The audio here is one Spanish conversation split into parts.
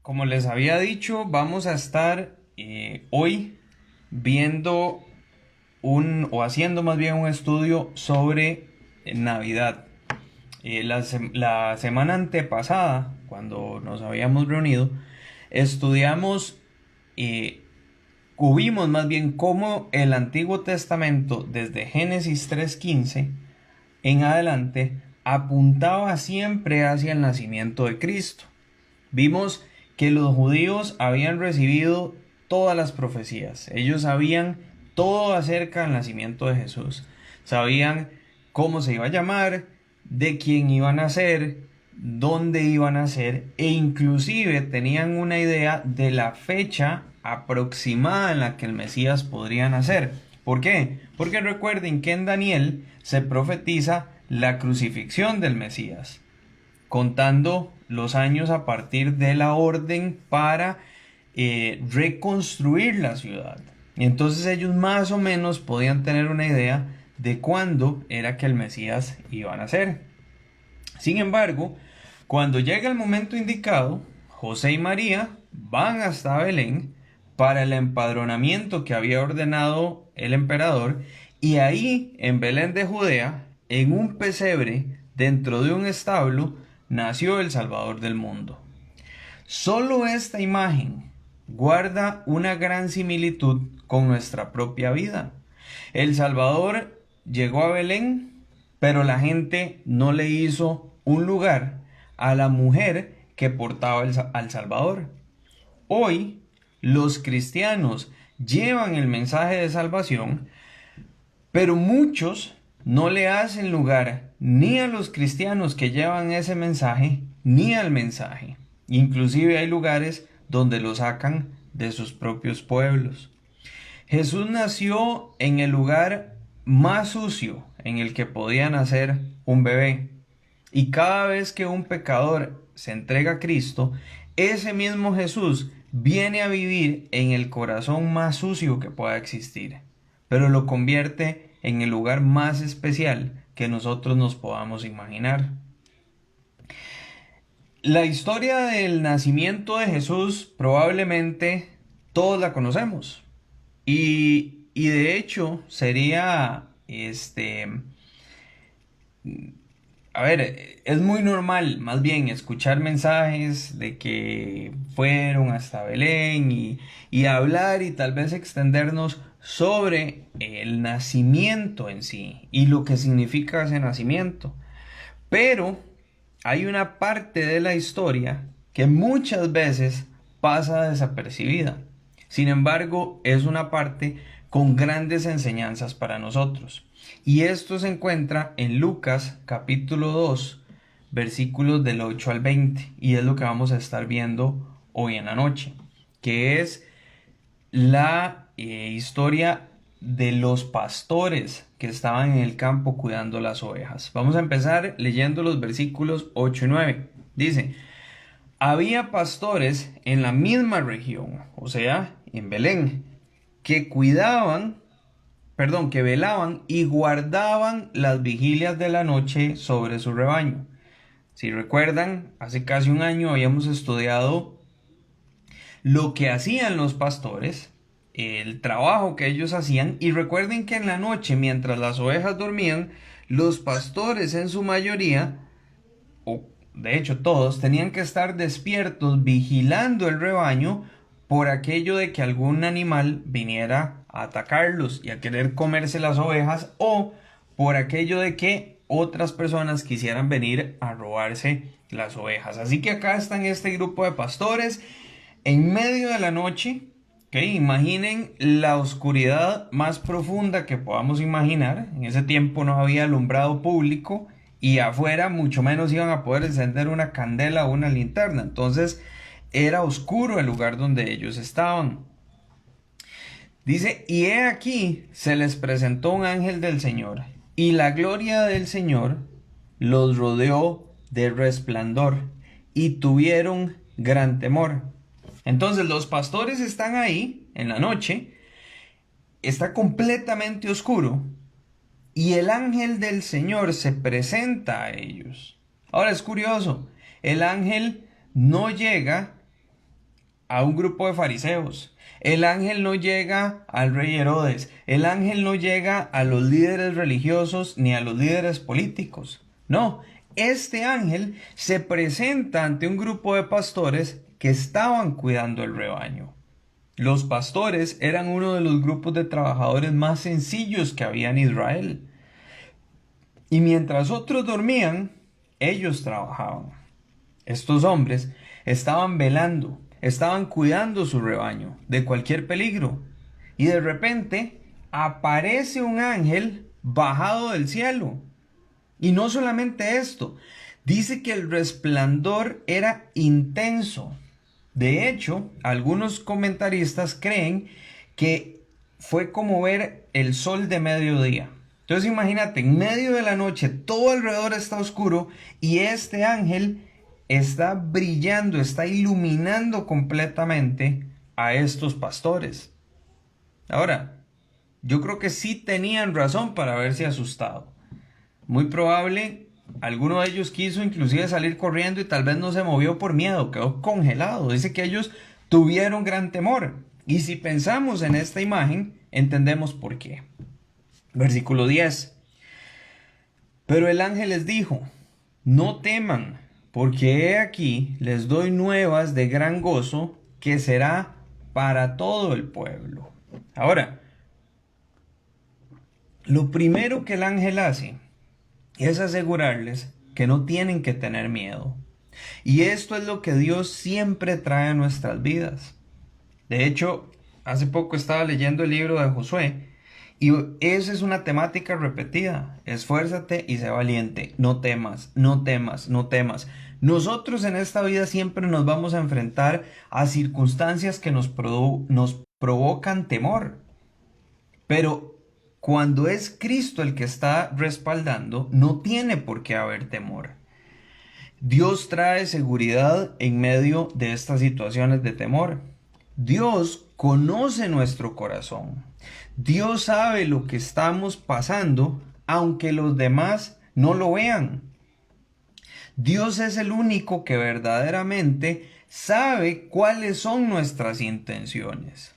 Como les había dicho, vamos a estar hoy viendo o haciendo más bien un estudio sobre Navidad. La semana antepasada, cuando nos habíamos reunido, estudiamos, eh, vimos más bien cómo el Antiguo Testamento, desde Génesis 3:15 en adelante, apuntaba siempre hacia el nacimiento de Cristo. Vimos que los judíos habían recibido todas las profecías. Ellos sabían todo acerca del nacimiento de Jesús. Sabían cómo se iba a llamar, de quién iba a nacer, dónde iba a nacer e inclusive tenían una idea de la fecha aproximada en la que el Mesías podría nacer. ¿Por qué? Porque recuerden que en Daniel se profetiza la crucifixión del Mesías, contando los años a partir de la orden para reconstruir la ciudad. Y entonces ellos más o menos podían tener una idea de cuándo era que el Mesías iba a nacer. Sin embargo, cuando llega el momento indicado, José y María van hasta Belén para el empadronamiento que había ordenado el emperador, y ahí en Belén de Judea, en un pesebre dentro de un establo, nació el Salvador del mundo. Solo esta imagen guarda una gran similitud con nuestra propia vida. El Salvador llegó a Belén, pero la gente no le hizo un lugar a la mujer que portaba al Salvador. Hoy, los cristianos llevan el mensaje de salvación, pero muchos no le hacen lugar ni a los cristianos que llevan ese mensaje, ni al mensaje. Inclusive hay lugares donde lo sacan de sus propios pueblos. Jesús nació en el lugar más sucio en el que podía nacer un bebé. Y cada vez que un pecador se entrega a Cristo, ese mismo Jesús viene a vivir en el corazón más sucio que pueda existir, pero lo convierte en el lugar más especial que nosotros nos podamos imaginar. La historia del nacimiento de Jesús probablemente todos la conocemos. Y de hecho sería, a ver, es muy normal más bien escuchar mensajes de que fueron hasta Belén y hablar y tal vez extendernos sobre el nacimiento en sí y lo que significa ese nacimiento. Pero hay una parte de la historia que muchas veces pasa desapercibida. Sin embargo, es una parte con grandes enseñanzas para nosotros. Y esto se encuentra en Lucas capítulo 2, versículos del 8 al 20. Y es lo que vamos a estar viendo hoy en la noche, que es la historia de los pastores que estaban en el campo cuidando las ovejas. Vamos a empezar leyendo los versículos 8 y 9. Dice: había pastores en la misma región, o sea, en Belén, que velaban y guardaban las vigilias de la noche sobre su rebaño. Si recuerdan, hace casi un año habíamos estudiado lo que hacían los pastores, el trabajo que ellos hacían, y recuerden que en la noche, mientras las ovejas dormían, los pastores en su mayoría, o de hecho todos, tenían que estar despiertos vigilando el rebaño por aquello de que algún animal viniera a atacarlos y a querer comerse las ovejas, o por aquello de que otras personas quisieran venir a robarse las ovejas. Así que acá están este grupo de pastores en medio de la noche. Imaginen la oscuridad más profunda que podamos imaginar. En ese tiempo no había alumbrado público y afuera mucho menos iban a poder encender una candela o una linterna. Entonces era oscuro el lugar donde ellos estaban. Dice: y he aquí se les presentó un ángel del Señor, y la gloria del Señor los rodeó de resplandor, y tuvieron gran temor. Entonces los pastores están ahí en la noche, está completamente oscuro, y el ángel del Señor se presenta a ellos. Ahora es curioso, el ángel no llega a un grupo de fariseos. El ángel no llega al rey Herodes. El ángel no llega a los líderes religiosos ni a los líderes políticos. No, este ángel se presenta ante un grupo de pastores que estaban cuidando el rebaño. Los pastores eran uno de los grupos de trabajadores más sencillos que había en Israel. Y mientras otros dormían, ellos trabajaban. Estos hombres estaban velando, estaban cuidando su rebaño de cualquier peligro. Y de repente aparece un ángel bajado del cielo. Y no solamente esto, dice que el resplandor era intenso. De hecho, algunos comentaristas creen que fue como ver el sol de mediodía. Entonces imagínate, en medio de la noche todo alrededor está oscuro y este ángel está brillando, está iluminando completamente a estos pastores. Ahora, yo creo que sí tenían razón para haberse asustado. Muy probable, alguno de ellos quiso inclusive salir corriendo y tal vez no se movió por miedo, quedó congelado. Dice que ellos tuvieron gran temor. Y si pensamos en esta imagen, entendemos por qué. Versículo 10. Pero el ángel les dijo, no teman, porque he aquí les doy nuevas de gran gozo que será para todo el pueblo. Ahora, lo primero que el ángel hace es asegurarles que no tienen que tener miedo. Y esto es lo que Dios siempre trae a nuestras vidas. De hecho, hace poco estaba leyendo el libro de Josué y esa es una temática repetida. Esfuérzate y sé valiente. No temas, no temas, no temas. Nosotros en esta vida siempre nos vamos a enfrentar a circunstancias que nos provocan temor. Pero cuando es Cristo el que está respaldando, no tiene por qué haber temor. Dios trae seguridad en medio de estas situaciones de temor. Dios conoce nuestro corazón. Dios sabe lo que estamos pasando, aunque los demás no lo vean. Dios es el único que verdaderamente sabe cuáles son nuestras intenciones.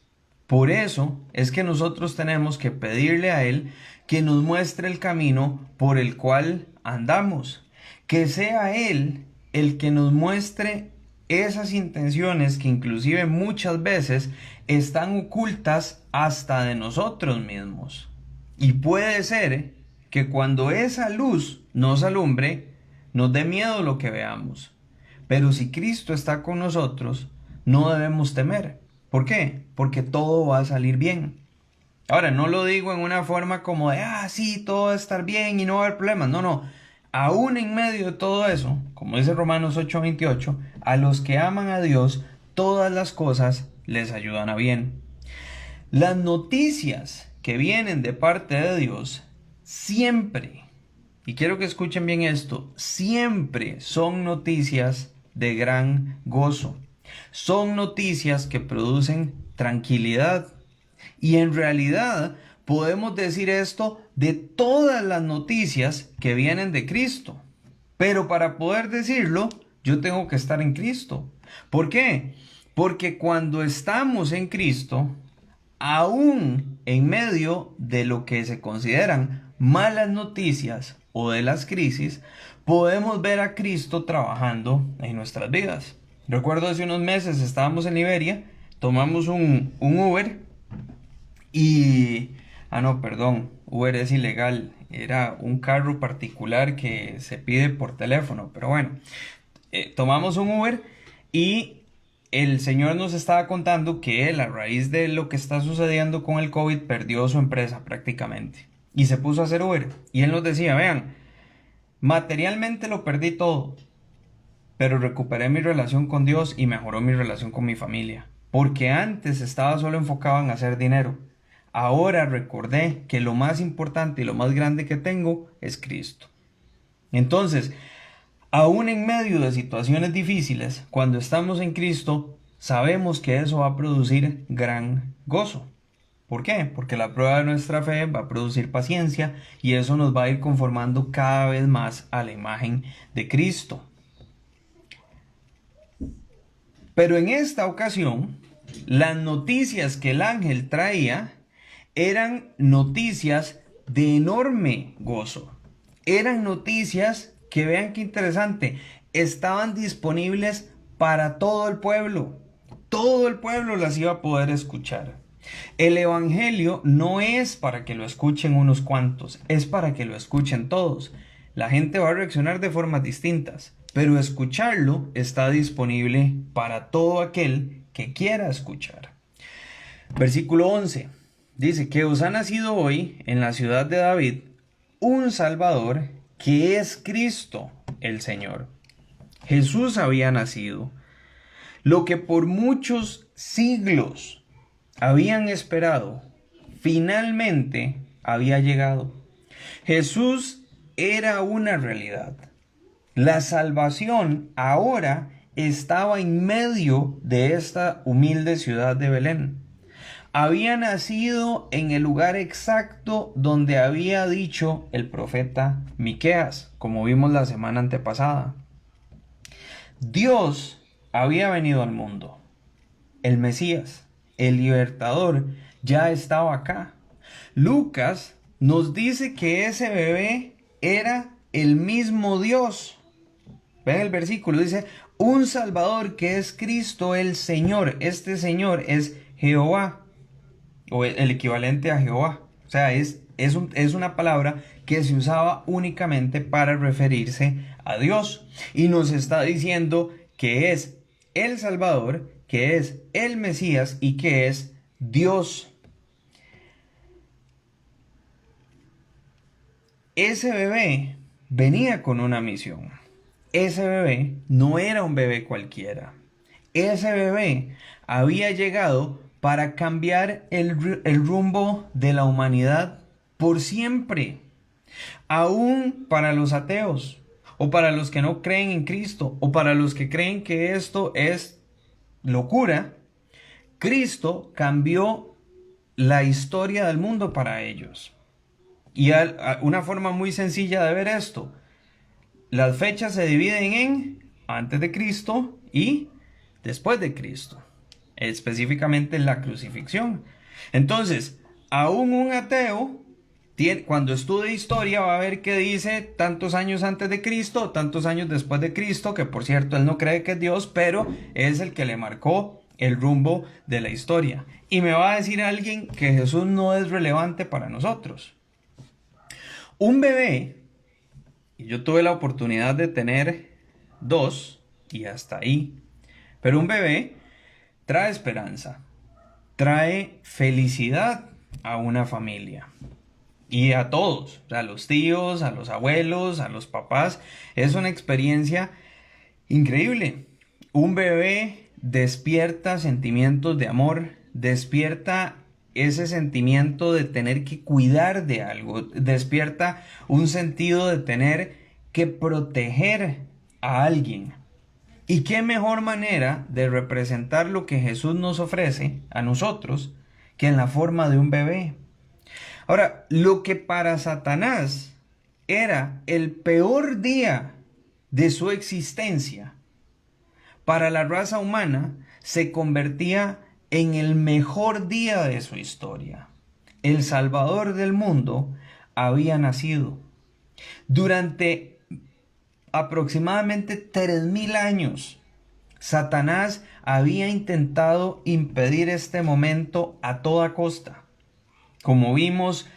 Por eso es que nosotros tenemos que pedirle a Él que nos muestre el camino por el cual andamos. Que sea Él el que nos muestre esas intenciones que inclusive muchas veces están ocultas hasta de nosotros mismos. Y puede ser que cuando esa luz nos alumbre, nos dé miedo lo que veamos. Pero si Cristo está con nosotros, no debemos temer. ¿Por qué? Porque todo va a salir bien. Ahora, no lo digo en una forma como de, sí, todo va a estar bien y no va a haber problemas. No, no. Aún en medio de todo eso, como dice Romanos 8:28, a los que aman a Dios, todas las cosas les ayudan a bien. Las noticias que vienen de parte de Dios siempre, y quiero que escuchen bien esto, siempre son noticias de gran gozo. Son noticias que producen tranquilidad. Y en realidad podemos decir esto de todas las noticias que vienen de Cristo. Pero para poder decirlo, yo tengo que estar en Cristo. ¿Por qué? Porque cuando estamos en Cristo, aún en medio de lo que se consideran malas noticias o de las crisis, podemos ver a Cristo trabajando en nuestras vidas. Recuerdo hace unos meses estábamos en Liberia, tomamos un Uber y... Uber es ilegal, era un carro particular que se pide por teléfono, pero bueno, tomamos un Uber y el señor nos estaba contando que él, a raíz de lo que está sucediendo con el COVID, perdió su empresa prácticamente y se puso a hacer Uber. Y él nos decía, vean, materialmente lo perdí todo, pero recuperé mi relación con Dios y mejoró mi relación con mi familia, porque antes estaba solo enfocado en hacer dinero. Ahora recordé que lo más importante y lo más grande que tengo es Cristo. Entonces, aún en medio de situaciones difíciles, cuando estamos en Cristo, sabemos que eso va a producir gran gozo. ¿Por qué? Porque la prueba de nuestra fe va a producir paciencia y eso nos va a ir conformando cada vez más a la imagen de Cristo. Pero en esta ocasión, las noticias que el ángel traía eran noticias de enorme gozo. Eran noticias que, vean qué interesante, estaban disponibles para todo el pueblo. Todo el pueblo las iba a poder escuchar. El evangelio no es para que lo escuchen unos cuantos, es para que lo escuchen todos. La gente va a reaccionar de formas distintas, pero escucharlo está disponible para todo aquel que quiera escuchar. Versículo 11 dice que os ha nacido hoy en la ciudad de David un Salvador, que es Cristo el Señor. Jesús había nacido. Lo que por muchos siglos habían esperado, finalmente había llegado. Jesús era una realidad. La salvación ahora estaba en medio de esta humilde ciudad de Belén. Había nacido en el lugar exacto donde había dicho el profeta Miqueas, como vimos la semana antepasada. Dios había venido al mundo. El Mesías, el libertador, ya estaba acá. Lucas nos dice que ese bebé era el mismo Dios. Ven el versículo, dice, un Salvador que es Cristo el Señor. Este Señor es Jehová, o el equivalente a Jehová. O sea, es una palabra que se usaba únicamente para referirse a Dios. Y nos está diciendo que es el Salvador, que es el Mesías y que es Dios. Ese bebé venía con una misión. Ese bebé no era un bebé cualquiera. Ese bebé había llegado para cambiar el rumbo de la humanidad por siempre. Aún para los ateos, o para los que no creen en Cristo, o para los que creen que esto es locura, Cristo cambió la historia del mundo para ellos. Y una forma muy sencilla de ver esto: las fechas se dividen en antes de Cristo y después de Cristo, específicamente la crucifixión. Entonces, aún un ateo, cuando estudie historia, va a ver que dice tantos años antes de Cristo, tantos años después de Cristo, que por cierto él no cree que es Dios, pero es el que le marcó el rumbo de la historia. Y me va a decir alguien que Jesús no es relevante para nosotros. Un bebé, y yo tuve la oportunidad de tener 2 y hasta ahí, pero un bebé trae esperanza, trae felicidad a una familia y a todos, a los tíos, a los abuelos, a los papás. Es una experiencia increíble. Un bebé despierta sentimientos de amor, despierta ese sentimiento de tener que cuidar de algo, despierta un sentido de tener que proteger a alguien. ¿Y qué mejor manera de representar lo que Jesús nos ofrece a nosotros que en la forma de un bebé? Ahora, lo que para Satanás era el peor día de su existencia, para la raza humana se convertía en el mejor día de su historia. El Salvador del mundo había nacido. Durante aproximadamente 3000 años, Satanás había intentado impedir este momento a toda costa. Como vimos,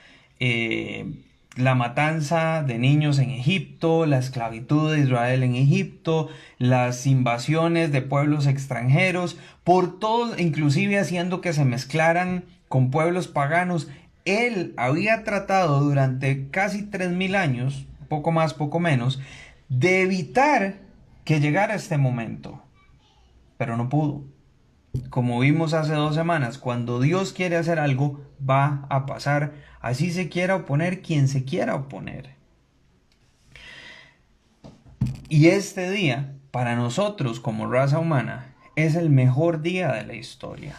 la matanza de niños en Egipto, la esclavitud de Israel en Egipto, las invasiones de pueblos extranjeros, por todo, inclusive haciendo que se mezclaran con pueblos paganos. Él había tratado durante casi 3000 años, poco más, poco menos, de evitar que llegara este momento, pero no pudo. Como vimos hace 2 semanas, cuando Dios quiere hacer algo, va a pasar, así se quiera oponer quien se quiera oponer. Y este día, para nosotros como raza humana, es el mejor día de la historia.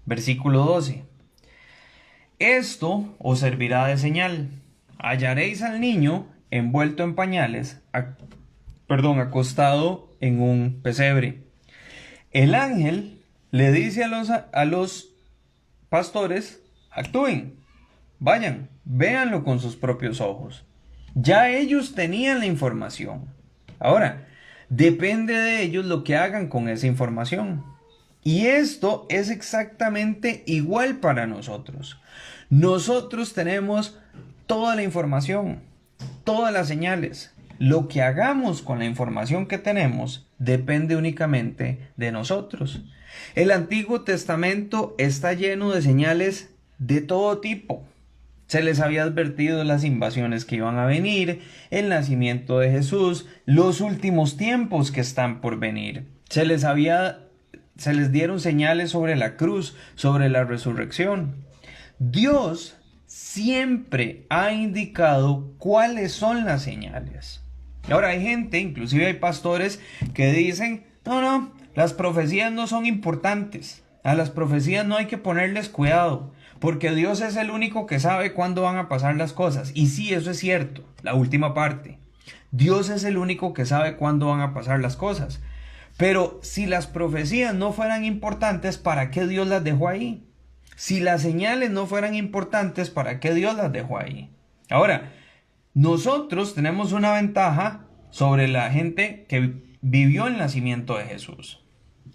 Versículo 12. Esto os servirá de señal. Hallaréis al niño envuelto en pañales, acostado en un pesebre. El ángel le dice a los pastores, actúen, vayan, véanlo con sus propios ojos. Ya ellos tenían la información. Ahora, depende de ellos lo que hagan con esa información. Y esto es exactamente igual para nosotros. Nosotros tenemos toda la información, todas las señales. Lo que hagamos con la información que tenemos depende únicamente de nosotros. El Antiguo Testamento está lleno de señales de todo tipo. Se les había advertido las invasiones que iban a venir, el nacimiento de Jesús, los últimos tiempos que están por venir. Se les dieron señales sobre la cruz, sobre la resurrección. Dios siempre ha indicado cuáles son las señales. Ahora hay gente, inclusive hay pastores que dicen, no, las profecías no son importantes. A las profecías no hay que ponerles cuidado, porque Dios es el único que sabe cuándo van a pasar las cosas. Y sí, eso es cierto, la última parte. Dios es el único que sabe cuándo van a pasar las cosas. Pero si las profecías no fueran importantes, ¿para qué Dios las dejó ahí? Si las señales no fueran importantes, ¿para qué Dios las dejó ahí? Ahora, nosotros tenemos una ventaja sobre la gente que vivió el nacimiento de Jesús.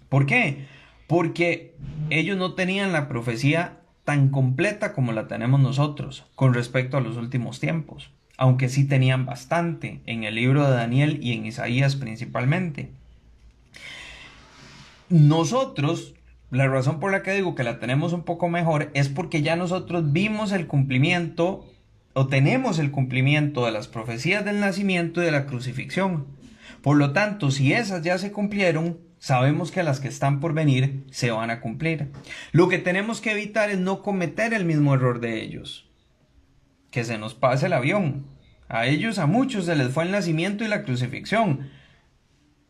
¿Por qué? Porque ellos no tenían la profecía tan completa como la tenemos nosotros con respecto a los últimos tiempos, aunque sí tenían bastante en el libro de Daniel y en Isaías principalmente. Nosotros, la razón por la que digo que la tenemos un poco mejor es porque ya nosotros vimos el cumplimiento o tenemos el cumplimiento de las profecías del nacimiento y de la crucifixión. Por lo tanto, si esas ya se cumplieron, sabemos que las que están por venir se van a cumplir. Lo que tenemos que evitar es no cometer el mismo error de ellos. Que se nos pase el avión. A ellos, a muchos se les fue el nacimiento y la crucifixión.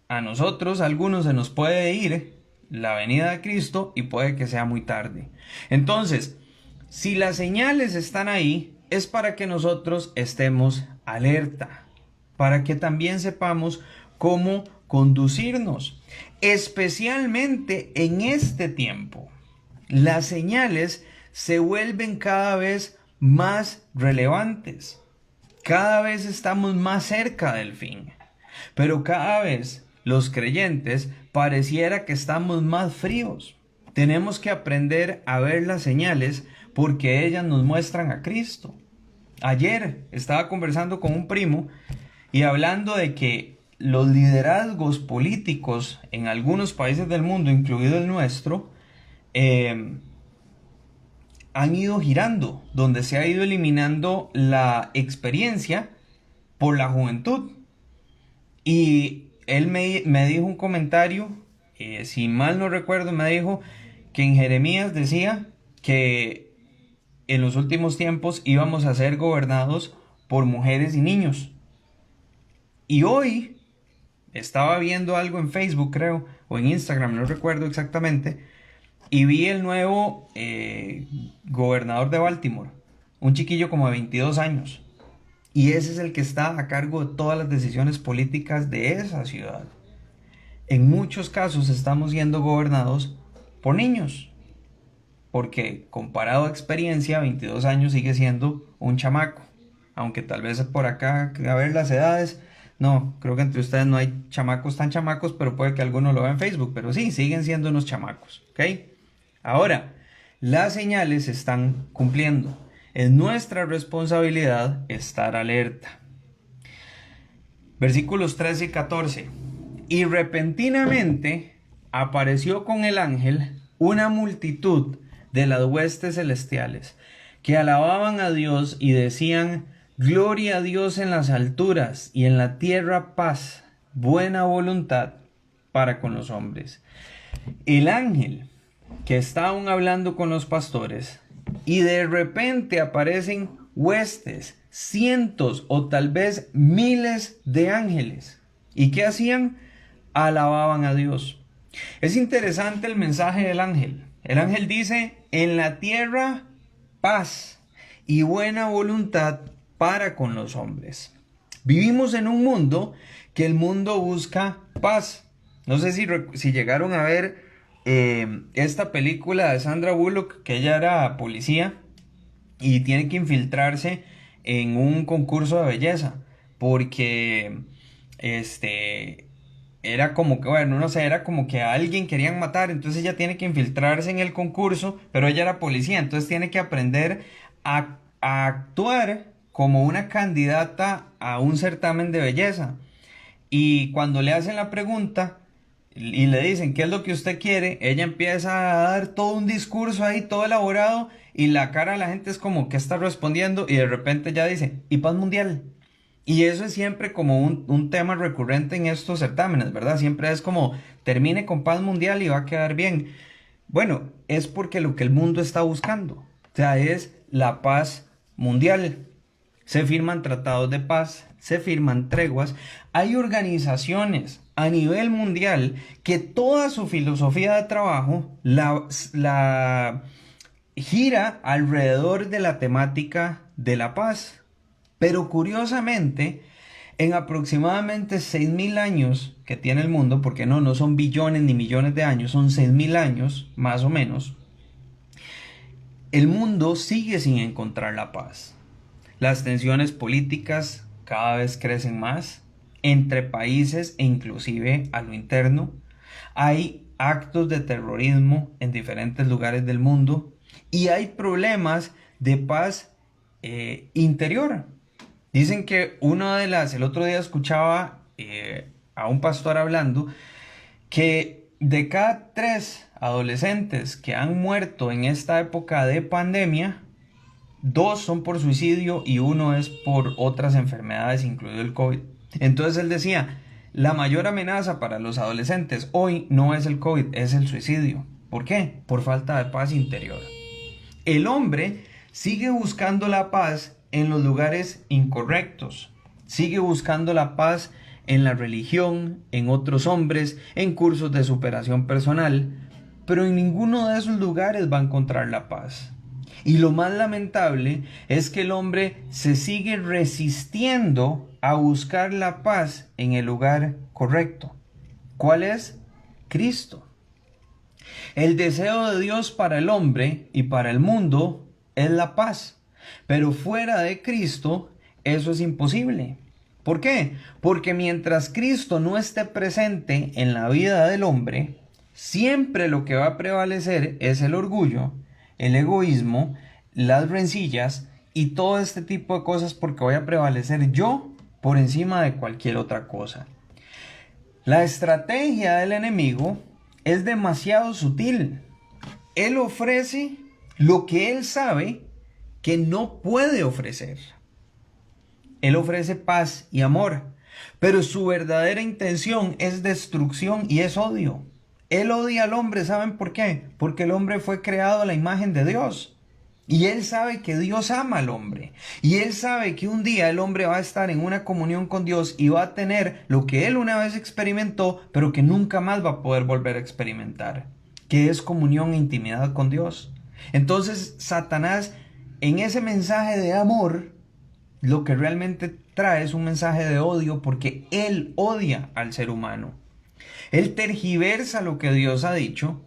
A nosotros, a algunos se nos puede ir la venida de Cristo y puede que sea muy tarde. Entonces, si las señales están ahí, es para que nosotros estemos alerta, para que también sepamos cómo conducirnos, especialmente en este tiempo. Las señales se vuelven cada vez más relevantes, cada vez estamos más cerca del fin, pero cada vez los creyentes pareciera que estamos más fríos. Tenemos que aprender a ver las señales porque ellas nos muestran a Cristo. Ayer estaba conversando con un primo y hablando de que los liderazgos políticos en algunos países del mundo, incluido el nuestro, han ido girando, donde se ha ido eliminando la experiencia por la juventud. Y él me dijo un comentario, si mal no recuerdo, me dijo que en Jeremías decía que en los últimos tiempos íbamos a ser gobernados por mujeres y niños. Y hoy estaba viendo algo en Facebook, creo, o en Instagram, no recuerdo exactamente, y vi el nuevo gobernador de Baltimore, un chiquillo como de 22 años. Y ese es el que está a cargo de todas las decisiones políticas de esa ciudad. En muchos casos estamos siendo gobernados por niños. Porque comparado a experiencia, 22 años sigue siendo un chamaco. Aunque tal vez por acá, a ver las edades, no, creo que entre ustedes no hay chamacos tan chamacos, pero puede que alguno lo vea en Facebook. Pero sí, siguen siendo unos chamacos, ¿ok? Ahora, las señales se están cumpliendo. Es nuestra responsabilidad estar alerta. Versículos 13 y 14. Y repentinamente apareció con el ángel una multitud de las huestes celestiales que alababan a Dios y decían: Gloria a Dios en las alturas y en la tierra paz, buena voluntad para con los hombres. El ángel que está aún hablando con los pastores, y de repente aparecen huestes, cientos o tal vez miles de ángeles. ¿Y qué hacían? Alababan a Dios. Es interesante el mensaje del ángel. El ángel dice: en la tierra paz y buena voluntad para con los hombres. Vivimos en un mundo que el mundo busca paz. No sé si llegaron a ver esta película de Sandra Bullock, que ella era policía y tiene que infiltrarse en un concurso de belleza porque este era como que, bueno, no sé, era como que a alguien querían matar, entonces ella tiene que infiltrarse en el concurso, pero ella era policía, entonces tiene que aprender a actuar como una candidata a un certamen de belleza. Y cuando le hacen la pregunta y le dicen qué es lo que usted quiere, ella empieza a dar todo un discurso ahí, todo elaborado, y la cara de la gente es como que está respondiendo, y de repente ya dice, ¿y paz mundial? Y eso es siempre como un tema recurrente en estos certámenes, ¿verdad? Siempre es como, termine con paz mundial y va a quedar bien. Bueno, es porque lo que el mundo está buscando, o sea, es la paz mundial. Se firman tratados de paz, se firman treguas. Hay organizaciones a nivel mundial que toda su filosofía de trabajo la gira alrededor de la temática de la paz. Pero curiosamente, en aproximadamente 6.000 años que tiene el mundo, porque no son billones ni millones de años, son 6.000 años más o menos, el mundo sigue sin encontrar la paz. Las tensiones políticas cada vez crecen más entre países e inclusive a lo interno. Hay actos de terrorismo en diferentes lugares del mundo y hay problemas de paz interior. Dicen que el otro día escuchaba a un pastor hablando que de cada 3 adolescentes que han muerto en esta época de pandemia, 2 son por suicidio y 1 es por otras enfermedades, incluido el COVID. Entonces él decía, la mayor amenaza para los adolescentes hoy no es el COVID, es el suicidio. ¿Por qué? Por falta de paz interior. El hombre sigue buscando la paz en los lugares incorrectos. Sigue buscando la paz en la religión, en otros hombres, en cursos de superación personal, pero en ninguno de esos lugares va a encontrar la paz. Y lo más lamentable es que el hombre se sigue resistiendo a buscar la paz en el lugar correcto. ¿Cuál es? Cristo. El deseo de Dios para el hombre y para el mundo es la paz, pero fuera de Cristo eso es imposible. ¿Por qué? Porque mientras Cristo no esté presente en la vida del hombre, siempre lo que va a prevalecer es el orgullo, el egoísmo, las rencillas y todo este tipo de cosas, porque voy a prevalecer yo por encima de cualquier otra cosa. La estrategia del enemigo es demasiado sutil. Él ofrece lo que él sabe que no puede ofrecer. Él ofrece paz y amor, pero su verdadera intención es destrucción y es odio. Él odia al hombre, ¿saben por qué? Porque el hombre fue creado a la imagen de Dios. Y él sabe que Dios ama al hombre. Y él sabe que un día el hombre va a estar en una comunión con Dios y va a tener lo que él una vez experimentó, pero que nunca más va a poder volver a experimentar, que es comunión e intimidad con Dios. Entonces, Satanás, en ese mensaje de amor, lo que realmente trae es un mensaje de odio, porque él odia al ser humano. Él tergiversa lo que Dios ha dicho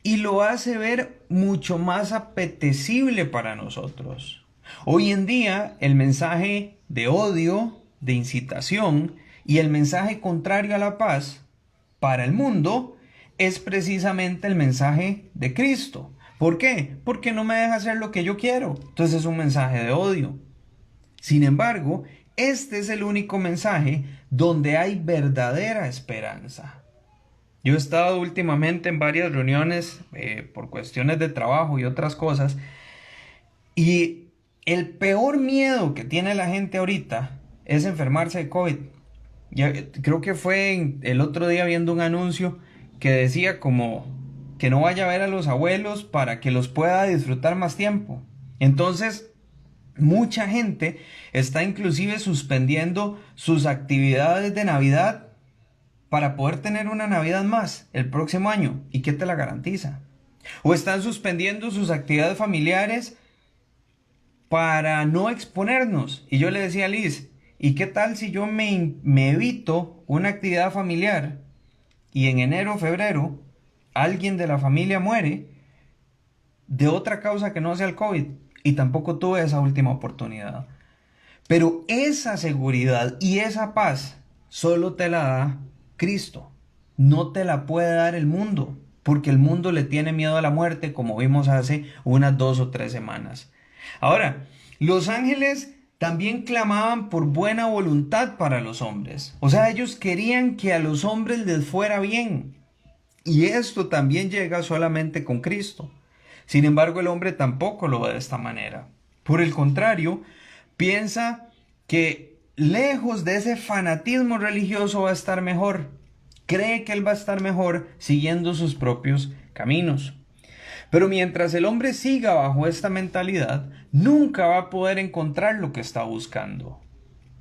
y lo hace ver mucho más apetecible para nosotros. Hoy en día el mensaje de odio, de incitación y el mensaje contrario a la paz para el mundo es precisamente el mensaje de Cristo. ¿Por qué? Porque no me deja hacer lo que yo quiero. Entonces es un mensaje de odio. Sin embargo, este es el único mensaje donde hay verdadera esperanza. Yo he estado últimamente en varias reuniones por cuestiones de trabajo y otras cosas, y el peor miedo que tiene la gente ahorita es enfermarse de COVID. Creo que fue el otro día viendo un anuncio que decía como que no vaya a ver a los abuelos para que los pueda disfrutar más tiempo. Entonces, mucha gente está inclusive suspendiendo sus actividades de Navidad para poder tener una Navidad más el próximo año. ¿Y qué te la garantiza? O están suspendiendo sus actividades familiares para no exponernos. Y yo le decía a Liz, ¿y qué tal si yo me evito una actividad familiar y en enero o febrero alguien de la familia muere de otra causa que no sea el COVID y tampoco tuve esa última oportunidad. Pero esa seguridad y esa paz solo te la da Cristo. No te la puede dar el mundo, porque el mundo le tiene miedo a la muerte, como vimos hace unas 2 o 3 semanas. Ahora, los ángeles también clamaban por buena voluntad para los hombres. O sea, ellos querían que a los hombres les fuera bien. Y esto también llega solamente con Cristo. Sin embargo, el hombre tampoco lo ve de esta manera. Por el contrario, piensa que lejos de ese fanatismo religioso va a estar mejor. Cree que él va a estar mejor siguiendo sus propios caminos. Pero mientras el hombre siga bajo esta mentalidad, nunca va a poder encontrar lo que está buscando.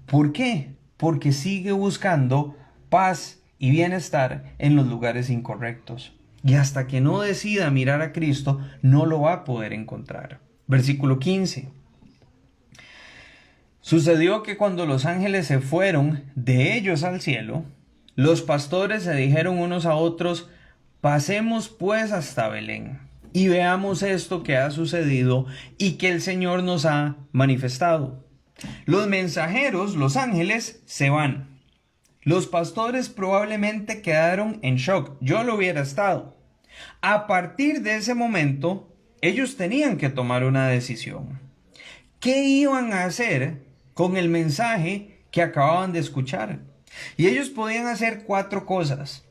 ¿Por qué? Porque sigue buscando paz y bienestar en los lugares incorrectos. Y hasta que no decida mirar a Cristo, no lo va a poder encontrar. Versículo 15. Sucedió que cuando los ángeles se fueron de ellos al cielo, los pastores se dijeron unos a otros: pasemos pues hasta Belén y veamos esto que ha sucedido y que el Señor nos ha manifestado. Los mensajeros, los ángeles, se van. Los pastores probablemente quedaron en shock. Yo lo hubiera estado. A partir de ese momento, ellos tenían que tomar una decisión. ¿Qué iban a hacer con el mensaje que acababan de escuchar? Y ellos podían hacer 4 cosas.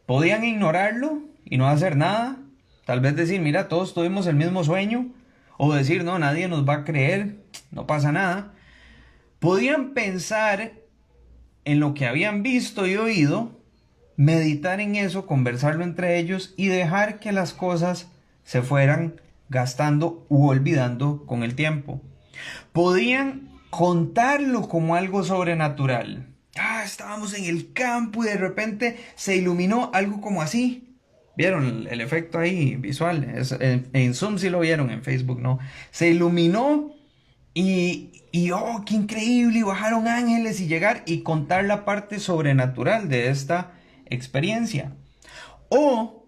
Podían ignorarlo y no hacer nada. Tal vez decir, mira, todos tuvimos el mismo sueño. O decir, no, nadie nos va a creer, no pasa nada. Podían pensar en lo que habían visto y oído, meditar en eso, conversarlo entre ellos y dejar que las cosas se fueran gastando u olvidando con el tiempo. Podían contarlo como algo sobrenatural. Estábamos en el campo y de repente se iluminó algo como así. ¿Vieron el efecto ahí visual? En Zoom sí lo vieron, en Facebook no. Se iluminó y oh, qué increíble, y bajaron ángeles y llegar y contar la parte sobrenatural de esta experiencia. O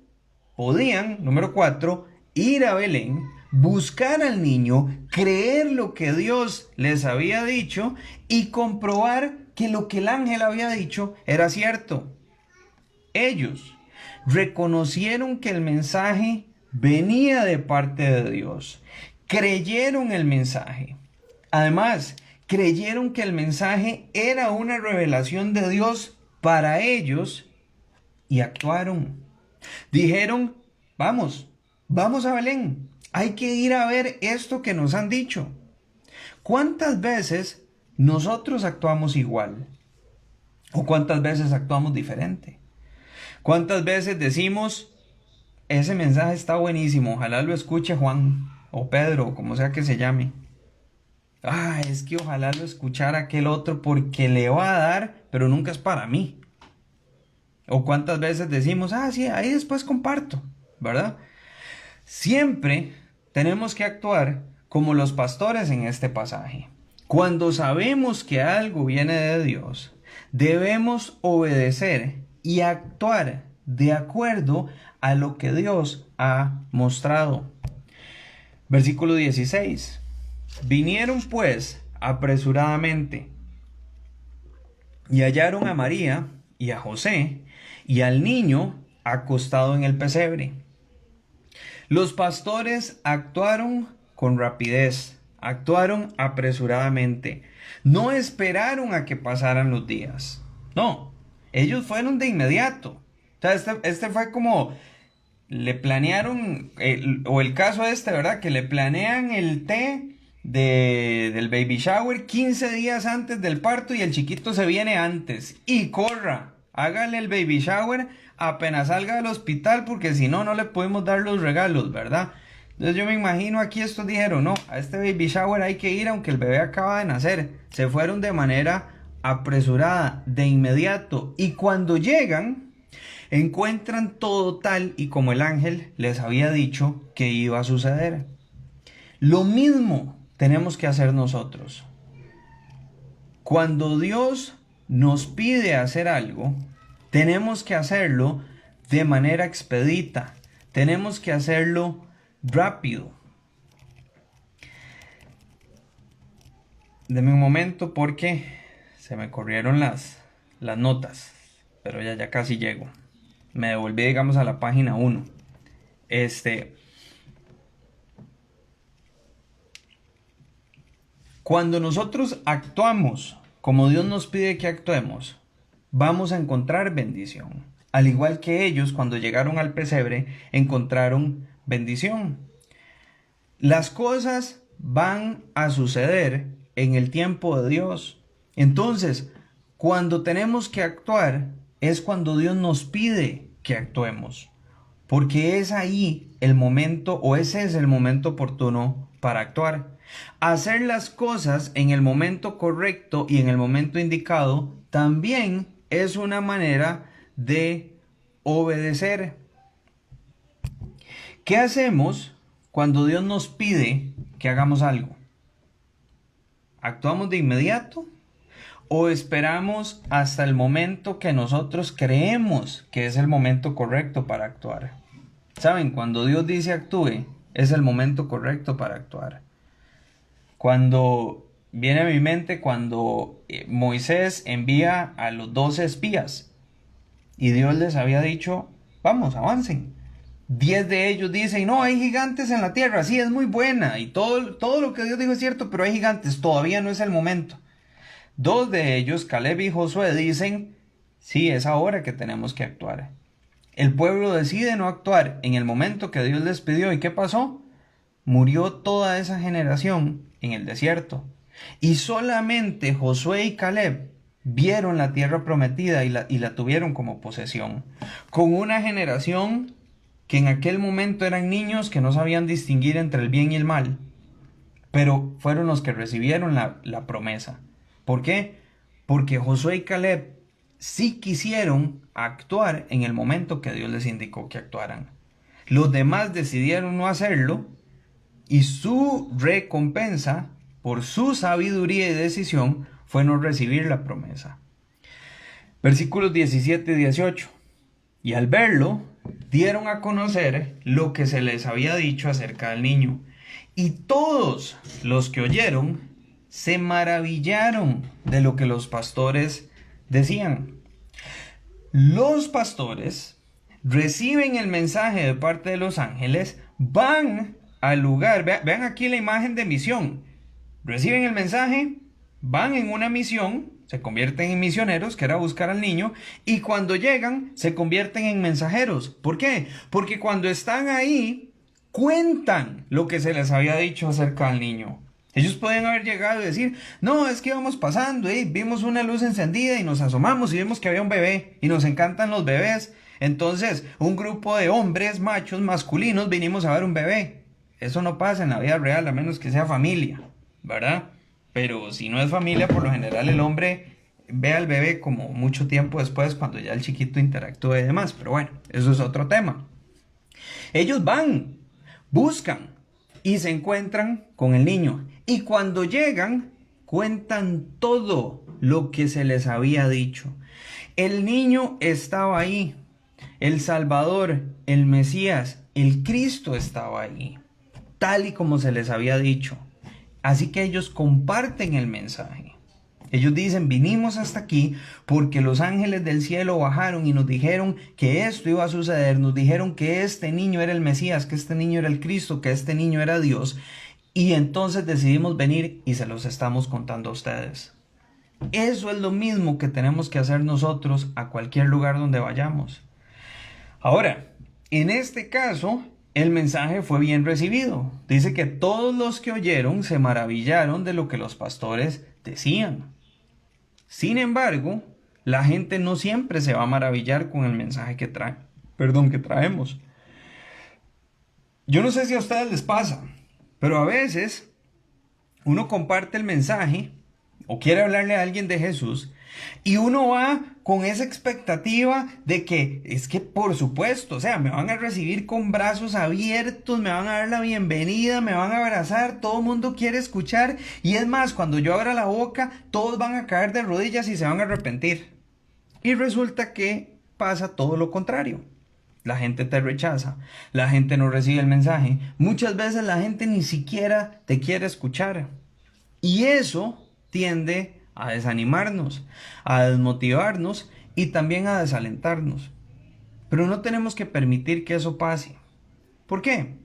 podían, número 4, ir a Belén, buscar al niño, creer lo que Dios les había dicho y comprobar que lo que el ángel había dicho era cierto. Ellos reconocieron que el mensaje venía de parte de Dios. Creyeron el mensaje. Además, creyeron que el mensaje era una revelación de Dios para ellos y actuaron. Dijeron, vamos a Belén. Hay que ir a ver esto que nos han dicho. ¿Cuántas veces nosotros actuamos igual? ¿O cuántas veces actuamos diferente? ¿Cuántas veces decimos, ese mensaje está buenísimo, ojalá lo escuche Juan o Pedro o como sea que se llame? Es que ojalá lo escuchara aquel otro porque le va a dar, pero nunca es para mí. O cuántas veces decimos, sí, ahí después comparto, ¿verdad? Siempre tenemos que actuar como los pastores en este pasaje. Cuando sabemos que algo viene de Dios, debemos obedecer y actuar de acuerdo a lo que Dios ha mostrado. Versículo 16. Vinieron pues apresuradamente y hallaron a María y a José y al niño acostado en el pesebre. Los pastores actuaron con rapidez, actuaron apresuradamente. No esperaron a que pasaran los días. No, ellos fueron de inmediato. O sea, este fue como, le planearon, o el caso ¿verdad? Que le planean el té del baby shower 15 días antes del parto y el chiquito se viene antes. Y corra, hágale el baby shower apenas salga del hospital porque si no, no le podemos dar los regalos, ¿verdad? Entonces yo me imagino aquí estos dijeron, no, a este baby shower hay que ir aunque el bebé acaba de nacer. Se fueron de manera apresurada, de inmediato. Y cuando llegan, encuentran todo tal y como el ángel les había dicho que iba a suceder. Lo mismo tenemos que hacer nosotros. Cuando Dios nos pide hacer algo, tenemos que hacerlo de manera expedita. Tenemos que hacerlo rápido. Deme un momento porque se me corrieron las notas, pero ya casi llego. Me devolví, digamos, a la página 1. Cuando nosotros actuamos como Dios nos pide que actuemos, vamos a encontrar bendición. Al igual que ellos, cuando llegaron al pesebre, encontraron bendición. Las cosas van a suceder en el tiempo de Dios. Entonces, cuando tenemos que actuar, es cuando Dios nos pide que actuemos. Porque es ahí el momento, o ese es el momento oportuno para actuar. Hacer las cosas en el momento correcto y en el momento indicado también es una manera de obedecer. ¿Qué hacemos cuando Dios nos pide que hagamos algo? ¿Actuamos de inmediato o esperamos hasta el momento que nosotros creemos que es el momento correcto para actuar? ¿Saben? Cuando Dios dice actúe, es el momento correcto para actuar. Cuando viene a mi mente cuando Moisés envía a los 12 espías y Dios les había dicho, vamos, avancen. 10 de ellos dicen, no, hay gigantes en la tierra, sí, es muy buena y todo lo que Dios dijo es cierto, pero hay gigantes, todavía no es el momento. 2 de ellos, Caleb y Josué, dicen, sí, es ahora que tenemos que actuar. El pueblo decide no actuar en el momento que Dios les pidió. ¿Y qué pasó? Murió toda esa generación en el desierto. Y solamente Josué y Caleb vieron la tierra prometida y la tuvieron como posesión. Con una generación que en aquel momento eran niños que no sabían distinguir entre el bien y el mal. Pero fueron los que recibieron la promesa. ¿Por qué? Porque Josué y Caleb sí quisieron actuar en el momento que Dios les indicó que actuaran. Los demás decidieron no hacerlo y su recompensa por su sabiduría y decisión fue no recibir la promesa. Versículos 17 y 18. Y al verlo, dieron a conocer lo que se les había dicho acerca del niño. Y todos los que oyeron se maravillaron de lo que los pastores decían. Los pastores reciben el mensaje de parte de los ángeles, van al lugar, vean aquí la imagen de misión. Reciben el mensaje, van en una misión, se convierten en misioneros, que era buscar al niño, y cuando llegan se convierten en mensajeros. ¿Por qué? Porque cuando están ahí, cuentan lo que se les había dicho acerca del niño. Ellos pueden haber llegado y decir, no, es que íbamos pasando y vimos una luz encendida y nos asomamos y vimos que había un bebé y nos encantan los bebés. Entonces, un grupo de hombres, machos, masculinos, vinimos a ver un bebé. Eso no pasa en la vida real, a menos que sea familia, ¿verdad? Pero si no es familia, por lo general el hombre ve al bebé como mucho tiempo después, cuando ya el chiquito interactúa y demás. Pero bueno, eso es otro tema. Ellos van, buscan y se encuentran con el niño. Y cuando llegan, cuentan todo lo que se les había dicho. El niño estaba ahí. El Salvador, el Mesías, el Cristo estaba ahí, tal y como se les había dicho. Así que ellos comparten el mensaje. Ellos dicen, vinimos hasta aquí porque los ángeles del cielo bajaron y nos dijeron que esto iba a suceder. Nos dijeron que este niño era el Mesías, que este niño era el Cristo, que este niño era Dios. Y entonces decidimos venir y se los estamos contando a ustedes. Eso es lo mismo que tenemos que hacer nosotros a cualquier lugar donde vayamos. Ahora, en este caso, el mensaje fue bien recibido. Dice que todos los que oyeron se maravillaron de lo que los pastores decían. Sin embargo, la gente no siempre se va a maravillar con el mensaje que traemos. Yo no sé si a ustedes les pasa, pero a veces uno comparte el mensaje o quiere hablarle a alguien de Jesús y uno va con esa expectativa de que es que por supuesto, o sea, me van a recibir con brazos abiertos, me van a dar la bienvenida, me van a abrazar, todo el mundo quiere escuchar y es más, cuando yo abra la boca, todos van a caer de rodillas y se van a arrepentir. Y resulta que pasa todo lo contrario. la gente te rechaza, la gente no recibe el mensaje, muchas veces la gente ni siquiera te quiere escuchar. Y eso tiende a desanimarnos, a desmotivarnos y también a desalentarnos. Pero no tenemos que permitir que eso pase. ¿Por qué?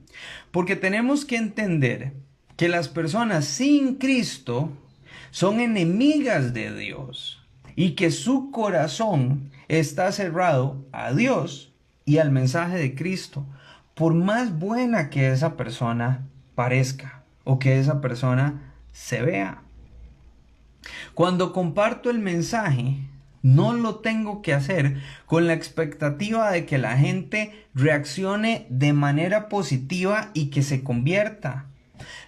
Porque tenemos que entender que las personas sin Cristo son enemigas de Dios y que su corazón está cerrado a Dios y al mensaje de Cristo, por más buena que esa persona parezca o que esa persona se vea. Cuando comparto el mensaje, no lo tengo que hacer con la expectativa de que la gente reaccione de manera positiva y que se convierta.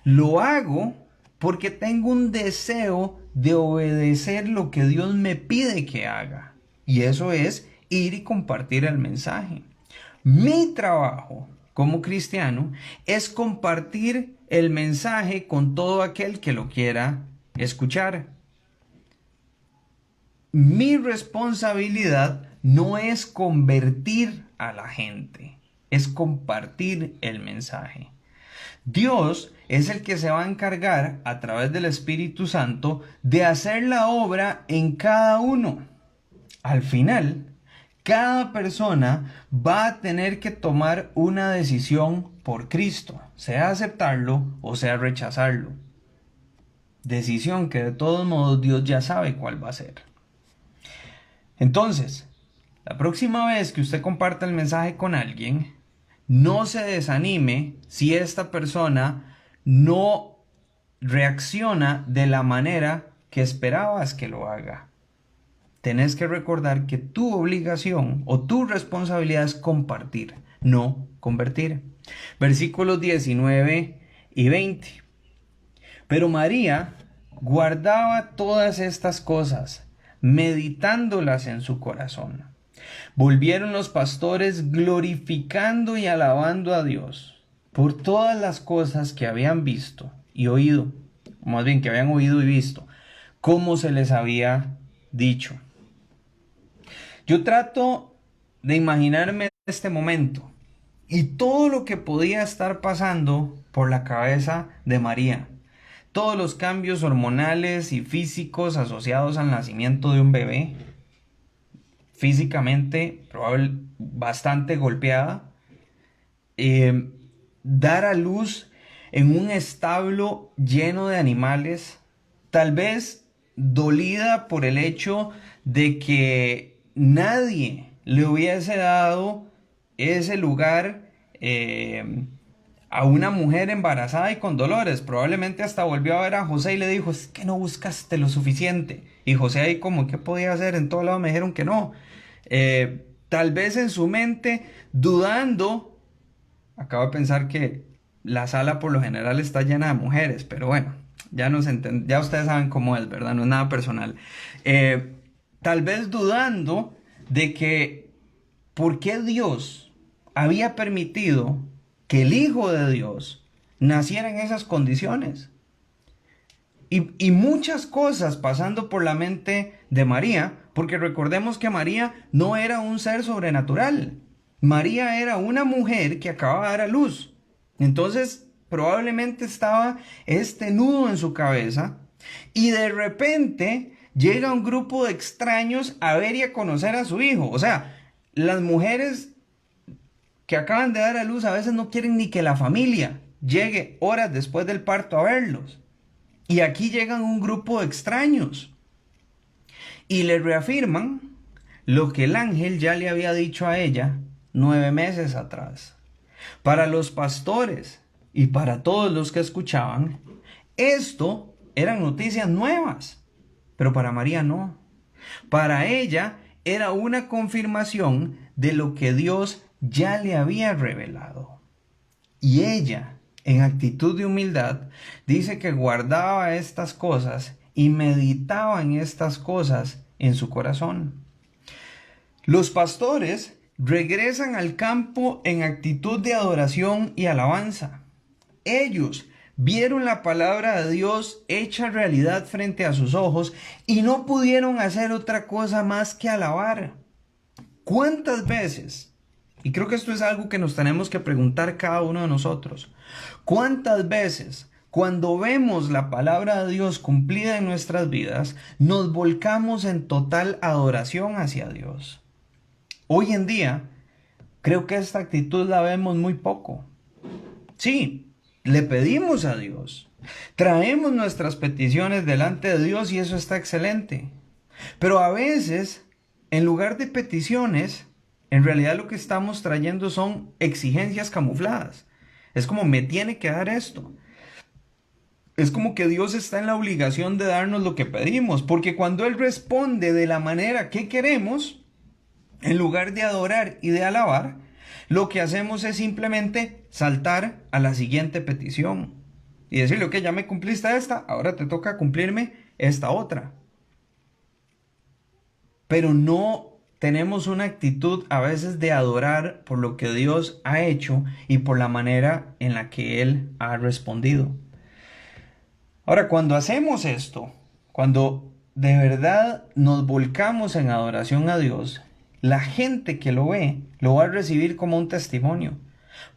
Lo hago porque tengo un deseo de obedecer lo que Dios me pide que haga. Y eso es ir y compartir el mensaje. Mi trabajo como cristiano es compartir el mensaje con todo aquel que lo quiera escuchar. Mi responsabilidad no es convertir a la gente, es compartir el mensaje. Dios es el que se va a encargar a través del Espíritu Santo de hacer la obra en cada uno. Al final, cada persona va a tener que tomar una decisión por Cristo, sea aceptarlo o sea rechazarlo. Decisión que de todos modos Dios ya sabe cuál va a ser. Entonces, la próxima vez que usted comparta el mensaje con alguien, no se desanime si esta persona no reacciona de la manera que esperabas que lo haga. Tenés que recordar que tu obligación o tu responsabilidad es compartir, no convertir. Versículos 19 y 20. Pero María guardaba todas estas cosas, meditándolas en su corazón. Volvieron los pastores glorificando y alabando a Dios por todas las cosas que habían visto y oído, más bien que habían oído y visto, como se les había dicho. Yo trato de imaginarme este momento y todo lo que podía estar pasando por la cabeza de María. Todos los cambios hormonales y físicos asociados al nacimiento de un bebé, físicamente bastante golpeada, dar a luz en un establo lleno de animales, tal vez dolida por el hecho de que nadie le hubiese dado ese lugar a una mujer embarazada y con dolores. Probablemente hasta volvió a ver a José y le dijo, es que no buscaste lo suficiente. Y José ahí como, ¿qué podía hacer? En todo lado me dijeron que no. Tal vez en su mente, dudando, acabo de pensar que la sala por lo general está llena de mujeres, pero bueno, ya ustedes saben cómo es, ¿verdad? No es nada personal. Tal vez dudando de que, ¿por qué Dios había permitido que el Hijo de Dios naciera en esas condiciones? Y muchas cosas pasando por la mente de María, porque recordemos que María no era un ser sobrenatural. María era una mujer que acababa de dar a luz. Entonces, probablemente estaba este nudo en su cabeza y de repente llega un grupo de extraños a ver y a conocer a su hijo. O sea, las mujeres que acaban de dar a luz a veces no quieren ni que la familia llegue horas después del parto a verlos. Y aquí llegan un grupo de extraños y le reafirman lo que el ángel ya le había dicho a ella 9 meses atrás. Para los pastores y para todos los que escuchaban, esto eran noticias nuevas, pero para María no. Para ella era una confirmación de lo que Dios ya le había revelado. Y ella, en actitud de humildad, dice que guardaba estas cosas y meditaba en estas cosas en su corazón. Los pastores regresan al campo en actitud de adoración y alabanza. Ellos vieron la palabra de Dios hecha realidad frente a sus ojos y no pudieron hacer otra cosa más que alabar. ¿Cuántas veces Y creo que esto es algo que nos tenemos que preguntar cada uno de nosotros. ¿Cuántas veces, cuando vemos la palabra de Dios cumplida en nuestras vidas, nos volcamos en total adoración hacia Dios? Hoy en día, creo que esta actitud la vemos muy poco. Sí, le pedimos a Dios, traemos nuestras peticiones delante de Dios y eso está excelente. Pero a veces, en lugar de peticiones, en realidad lo que estamos trayendo son exigencias camufladas. Es como me tiene que dar esto. Es como que Dios está en la obligación de darnos lo que pedimos, porque cuando Él responde de la manera que queremos, en lugar de adorar y de alabar, lo que hacemos es simplemente saltar a la siguiente petición y decirle, ok, ya me cumpliste esta, ahora te toca cumplirme esta otra. Pero no tenemos una actitud a veces de adorar por lo que Dios ha hecho y por la manera en la que Él ha respondido. Ahora, cuando hacemos esto, cuando de verdad nos volcamos en adoración a Dios, la gente que lo ve lo va a recibir como un testimonio.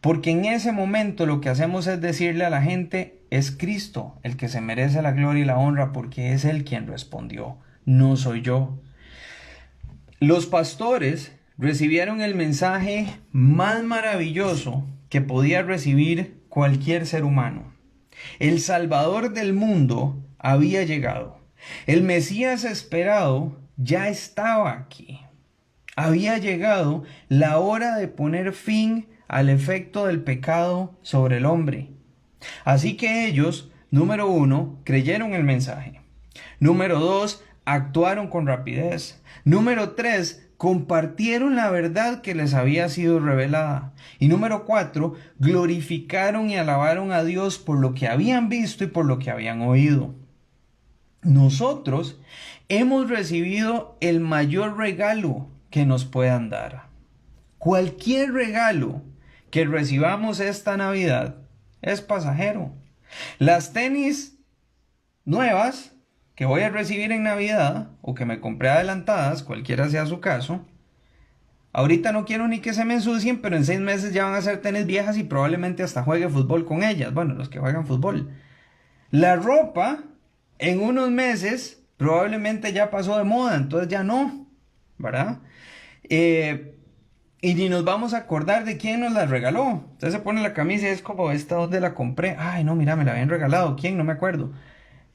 Porque en ese momento lo que hacemos es decirle a la gente, es Cristo el que se merece la gloria y la honra porque es Él quien respondió, no soy yo. Los pastores recibieron el mensaje más maravilloso que podía recibir cualquier ser humano. El Salvador del mundo había llegado. El Mesías esperado ya estaba aquí. Había llegado la hora de poner fin al efecto del pecado sobre el hombre. Así que ellos, número 1, creyeron el mensaje. Número 2, actuaron con rapidez. Número 3, compartieron la verdad que les había sido revelada. Y número 4, glorificaron y alabaron a Dios por lo que habían visto y por lo que habían oído. Nosotros hemos recibido el mayor regalo que nos puedan dar. Cualquier regalo que recibamos esta Navidad es pasajero. Las tenis nuevas que voy a recibir en Navidad o que me compré adelantadas, cualquiera sea su caso, ahorita no quiero ni que se me ensucien, pero en 6 meses ya van a ser tenis viejas y probablemente hasta juegue fútbol con ellas. Bueno, los que juegan fútbol. La ropa en unos meses probablemente ya pasó de moda, entonces ya no, ¿verdad? Y ni nos vamos a acordar de quién nos la regaló. Usted se pone la camisa y es como, ¿esta dónde la compré? Ay, no, mira, me la habían regalado. ¿Quién? No me acuerdo.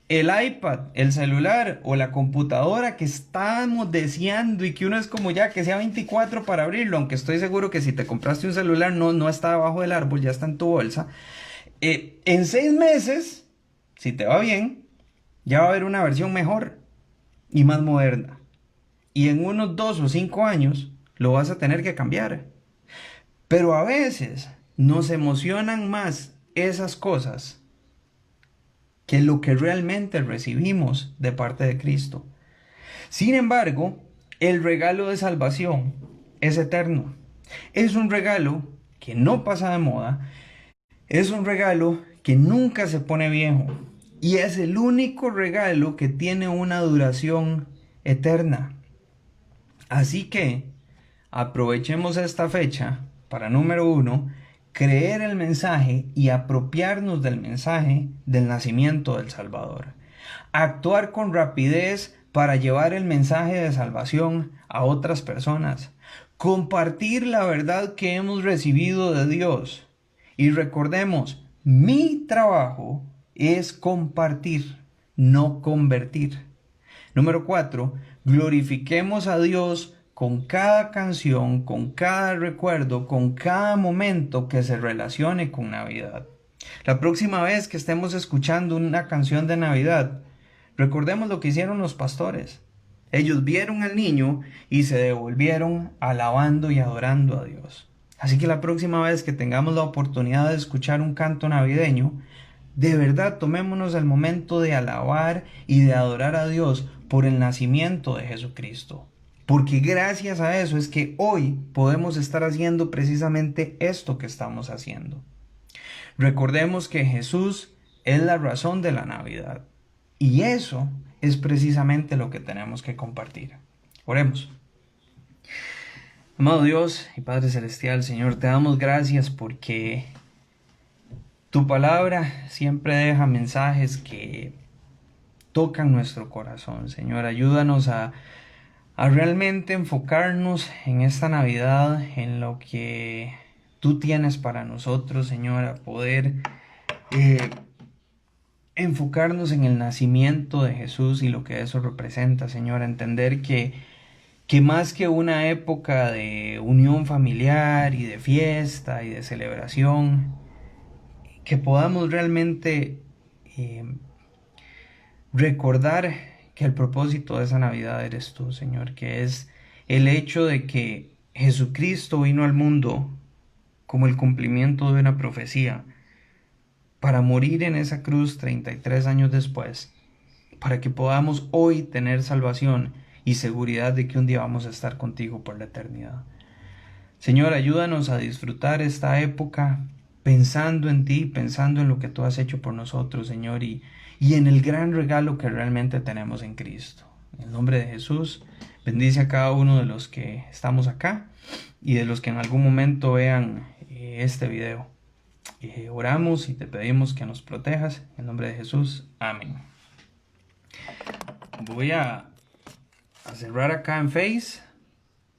El iPad, el celular o la computadora que estamos deseando y que uno es como ya que sea 24 para abrirlo, aunque estoy seguro que si te compraste un celular no está debajo del árbol, ya está en tu bolsa. En 6 meses, si te va bien, ya va a haber una versión mejor y más moderna. Y en unos 2 o 5 años lo vas a tener que cambiar. Pero a veces nos emocionan más esas cosas que lo que realmente recibimos de parte de Cristo. Sin embargo, el regalo de salvación es eterno. Es un regalo que no pasa de moda. Es un regalo que nunca se pone viejo. Y es el único regalo que tiene una duración eterna. Así que aprovechemos esta fecha para, número 1, creer el mensaje y apropiarnos del mensaje del nacimiento del Salvador. Actuar con rapidez para llevar el mensaje de salvación a otras personas. Compartir la verdad que hemos recibido de Dios. Y recordemos, mi trabajo es compartir, no convertir. Número 4, glorifiquemos a Dios con cada canción, con cada recuerdo, con cada momento que se relacione con Navidad. La próxima vez que estemos escuchando una canción de Navidad, recordemos lo que hicieron los pastores. Ellos vieron al niño y se devolvieron alabando y adorando a Dios. Así que la próxima vez que tengamos la oportunidad de escuchar un canto navideño, de verdad tomémonos el momento de alabar y de adorar a Dios por el nacimiento de Jesucristo. Porque gracias a eso es que hoy podemos estar haciendo precisamente esto que estamos haciendo. Recordemos que Jesús es la razón de la Navidad. Y eso es precisamente lo que tenemos que compartir. Oremos. Amado Dios y Padre Celestial, Señor, te damos gracias porque tu palabra siempre deja mensajes que tocan nuestro corazón. Señor, ayúdanos a realmente enfocarnos en esta Navidad, en lo que tú tienes para nosotros, Señor, a poder enfocarnos en el nacimiento de Jesús y lo que eso representa, Señor, a entender que más que una época de unión familiar y de fiesta y de celebración, que podamos realmente recordar que el propósito de esa Navidad eres tú, Señor, que es el hecho de que Jesucristo vino al mundo como el cumplimiento de una profecía para morir en esa cruz 33 años después, para que podamos hoy tener salvación y seguridad de que un día vamos a estar contigo por la eternidad. Señor, ayúdanos a disfrutar esta época pensando en ti, pensando en lo que tú has hecho por nosotros, Señor, y en el gran regalo que realmente tenemos en Cristo. En el nombre de Jesús, bendice a cada uno de los que estamos acá y de los que en algún momento vean este video. Oramos y te pedimos que nos protejas. En el nombre de Jesús, amén. Voy a cerrar acá en Face.